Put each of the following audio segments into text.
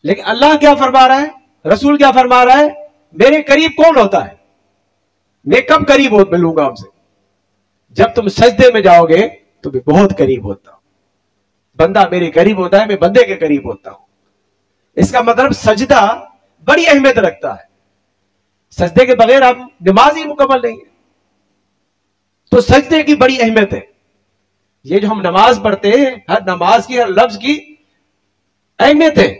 لیکن اللہ کیا فرما رہا ہے، رسول کیا فرما رہا ہے، میرے قریب کون ہوتا ہے، میں کب قریب ملوں گا ہم سے، جب تم سجدے میں جاؤ گے تو میں بہت قریب ہوتا ہوں، بندہ میرے قریب ہوتا ہے، میں بندے کے قریب ہوتا ہوں۔ اس کا مطلب سجدہ بڑی اہمیت رکھتا ہے، سجدے کے بغیر آپ نماز ہی مکمل نہیں ہے، تو سجدے کی بڑی اہمیت ہے۔ یہ جو ہم نماز پڑھتے ہیں، ہر نماز کی، ہر لفظ کی اہمیت ہے،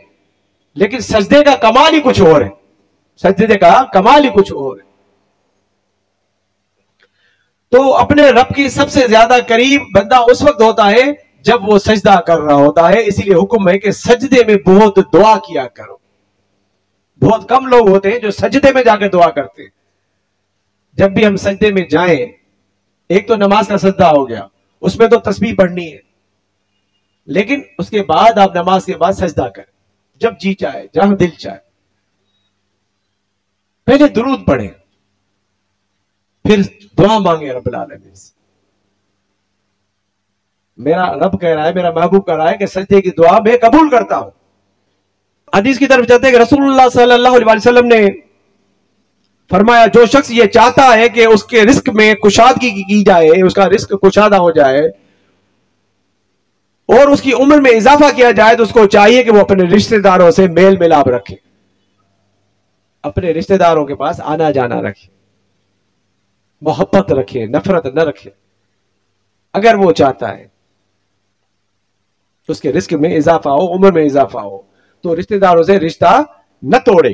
لیکن سجدے کا کمال ہی کچھ اور ہے، سجدے کا کمال ہی کچھ اور ہے۔ تو اپنے رب کی سب سے زیادہ قریب بندہ اس وقت ہوتا ہے جب وہ سجدہ کر رہا ہوتا ہے، اسی لیے حکم ہے کہ سجدے میں بہت دعا کیا کرو۔ بہت کم لوگ ہوتے ہیں جو سجدے میں جا کے دعا کرتے ہیں۔ جب بھی ہم سجدے میں جائیں، ایک تو نماز کا سجدہ ہو گیا، اس میں تو تسبیح پڑھنی ہے، لیکن اس کے بعد آپ نماز کے بعد سجدہ کریں، جب جی چاہے، جہاں دل چاہے۔ پہلے درود پڑھیں، پھر دعا مانگے رب العالمین سے۔ میرا رب کہہ رہا ہے، میرا محبوب کہہ رہا ہے کہ سجدے کی دعا میں قبول کرتا ہوں۔ حدیث کی طرف چلتے ہیں کہ رسول اللہ صلی اللہ علیہ وسلم نے فرمایا، جو شخص یہ چاہتا ہے کہ اس کے رزق میں کشادگی کی جائے، اس کا رزق کشادہ ہو جائے اور اس کی عمر میں اضافہ کیا جائے، تو اس کو چاہیے کہ وہ اپنے رشتہ داروں سے میل ملاپ رکھے، اپنے رشتہ داروں کے پاس آنا جانا رکھے، محبت رکھے، نفرت نہ رکھے۔ اگر وہ چاہتا ہے اس کے رزق میں اضافہ ہو، عمر میں اضافہ ہو، تو رشتہ داروں سے رشتہ نہ توڑے۔